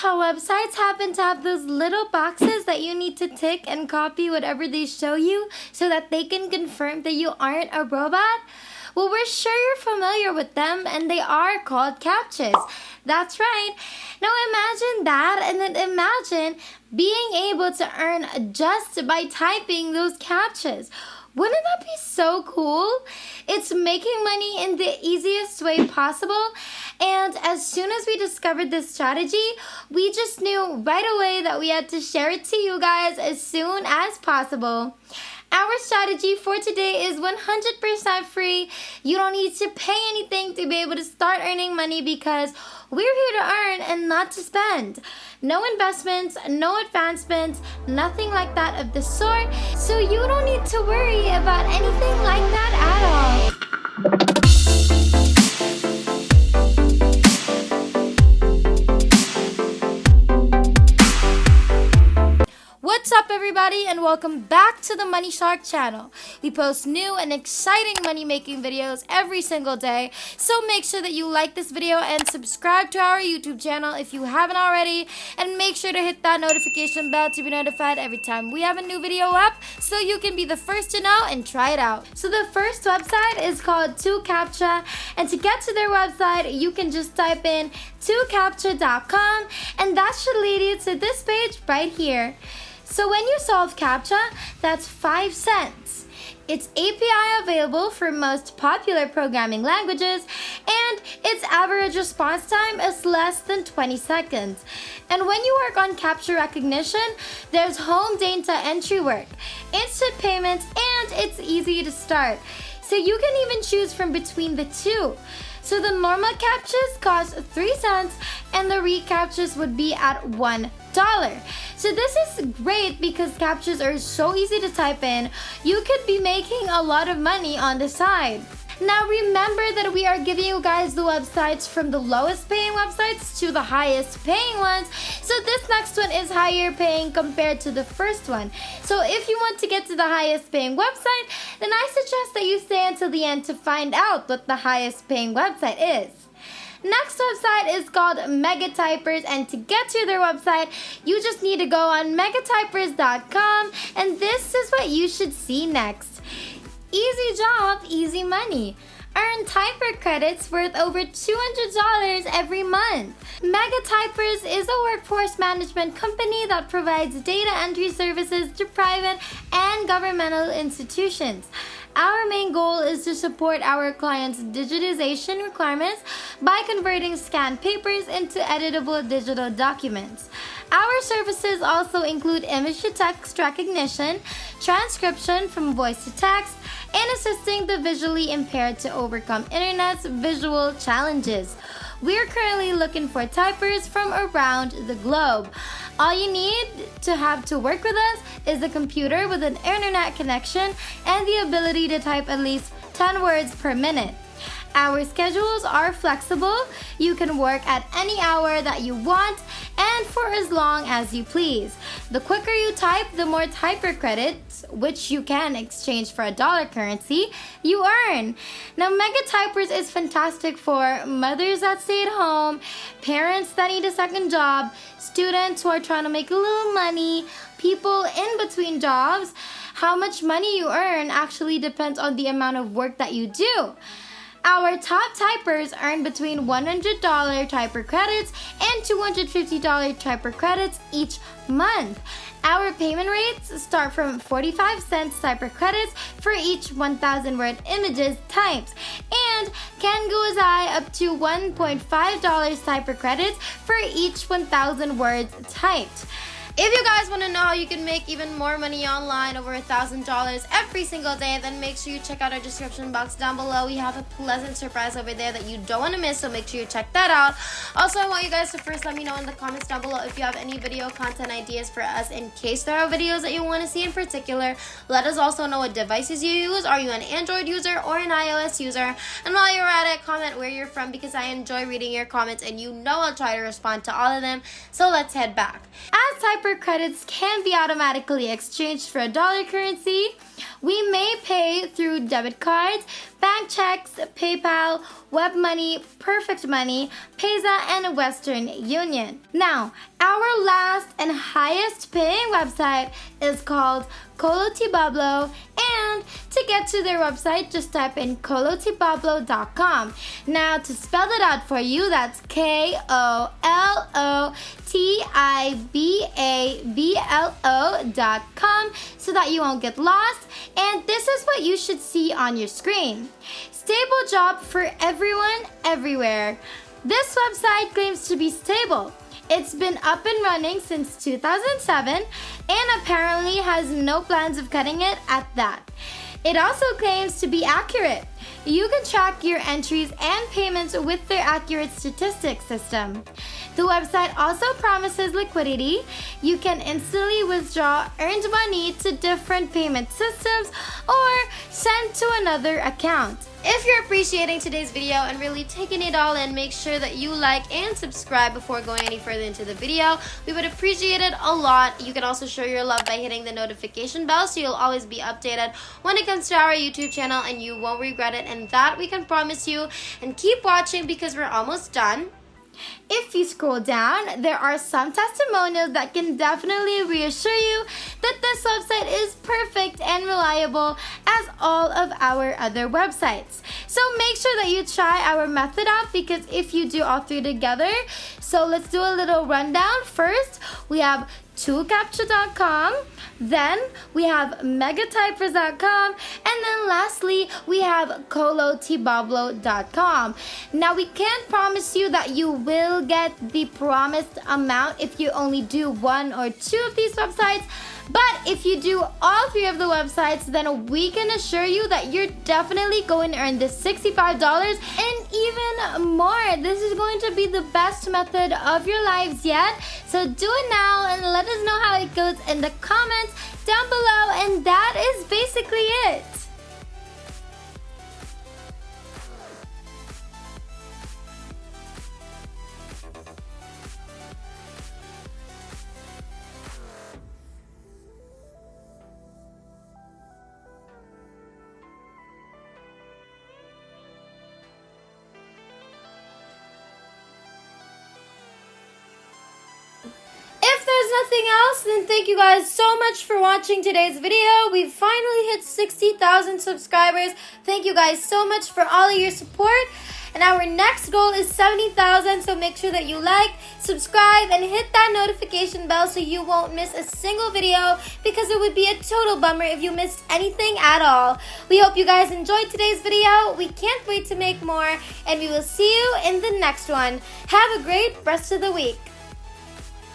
how websites happen to have those little boxes that you need to tick and copy whatever they show you so that they can confirm that you aren't a robot? Well, we're sure you're familiar with them, and they are called CAPTCHAs. That's right. Now imagine that, and then imagine being able to earn just by typing those CAPTCHAs. Wouldn't that be so cool? It's making money in the easiest way possible. And as soon as we discovered this strategy, we just knew right away that we had to share it to you guys as soon as possible. Our strategy for today is 100% free. You don't need to pay anything to be able to start earning money because we're here to earn and not to spend. No investments, no advancements, nothing like that of the sort. So you don't need to worry about anything like that at all. What's up, everybody, and welcome back to the Money Shark channel. We post new and exciting money making videos every single day, so make sure that you like this video and subscribe to our YouTube channel if you haven't already, and make sure to hit that notification bell to be notified every time we have a new video up so you can be the first to know and try it out. So the first website is called 2CAPTCHA, and to get to their website you can just type in 2CAPTCHA.com, and that should lead you to this page right here. So when you solve CAPTCHA, that's 5 cents. It's API available for most popular programming languages, and its average response time is less than 20 seconds. And when you work on captcha recognition, there's home data entry work, instant payments, and it's easy to start. So you can even choose from between the two. So the normal CAPTCHAs cost 3 cents, and the reCAPTCHAs would be at $1. So this is great because CAPTCHAs are so easy to type in. You could be making a lot of money on the side. Now remember that we are giving you guys the websites from the lowest paying websites to the highest paying ones. So this next one is higher paying compared to the first one. So if you want to get to the highest paying website, then I suggest that you stay until the end to find out what the highest paying website is. Next website is called Megatypers, and to get to their website, you just need to go on megatypers.com, and this is what you should see next. Easy job, easy money. Earn typer credits worth over $200 every month. Megatypers is a workforce management company that provides data entry services to private and governmental institutions. Our main goal is to support our clients' digitization requirements by converting scanned papers into editable digital documents. Our services also include image-to-text recognition, transcription from voice to text, and assisting the visually impaired to overcome internet's visual challenges. We're currently looking for typers from around the globe. All you need to have to work with us is a computer with an internet connection and the ability to type at least 10 words per minute. Our schedules are flexible. You can work at any hour that you want and for as long as you please. The quicker you type, the more typer credits, which you can exchange for a dollar currency, you earn. Now, Megatypers is fantastic for mothers that stay at home, parents that need a second job, students who are trying to make a little money, people in between jobs. How much money you earn actually depends on the amount of work that you do. Our top typers earn between $100 typer credits and $250 typer credits each month. Our payment rates start from 45 cents typer credits for each 1,000 word images typed, and can go as high up to $1.5 typer credits for each 1,000 words typed. If you guys want to know how you can make even more money online, over $1,000 every single day, then make sure you check out our description box down below. We have a pleasant surprise over there that you don't want to miss, so make sure you check that out. Also, I want you guys to first let me know in the comments down below if you have any video content ideas for us in case there are videos that you want to see in particular. Let us also know what devices you use. Are you an Android user or an iOS user? And while you're at it, comment where you're from because I enjoy reading your comments and you know I'll try to respond to all of them. So let's head back. As type Swiper credits can be automatically exchanged for a dollar currency. We may pay through debit cards, bank checks, PayPal, Web Money, Perfect Money, Payza, and Western Union. Now, our last and highest paying website is called Kolotibablo, and to get to their website, just type in kolotibablo.com. Now, to spell it out for you, that's KOLOTIBABLO.com, so that you won't get lost. And this is what you should see on your screen. Stable job for everyone, everywhere. This website claims to be stable. It's been up and running since 2007 and apparently has no plans of cutting it at that. It also claims to be accurate. You can track your entries and payments with their accurate statistics system. The website also promises liquidity. You can instantly withdraw earned money to different payment systems or send to another account. If you're appreciating today's video and really taking it all in, make sure that you like and subscribe before going any further into the video. We would appreciate it a lot. You can also show your love by hitting the notification bell so you'll always be updated when it comes to our YouTube channel and you won't regret it, and that we can promise you. And keep watching because we're almost done. If you scroll down, there are some testimonials that can definitely reassure you that this website is perfect and reliable as all of our other websites. So make sure that you try our method out, because if you do all three together, so let's do a little rundown. First, we have toolcapture.com, then we have megatypers.com, and then lastly we have kolotibablo.com. Now, we can't promise you that you will get the promised amount if you only do one or two of these websites, but if you do all three of the websites, then we can assure you that you're definitely going to earn this $65 and even more. This is going to be the best method of your lives yet. So do it now and let us know how it goes in the comments down below. And that is basically it. If there's nothing else, then thank you guys so much for watching today's video. We finally hit 60,000 subscribers. Thank you guys so much for all of your support. And our next goal is 70,000, so make sure that you like, subscribe, and hit that notification bell so you won't miss a single video, because it would be a total bummer if you missed anything at all. We hope you guys enjoyed today's video. We can't wait to make more, and we will see you in the next one. Have a great rest of the week.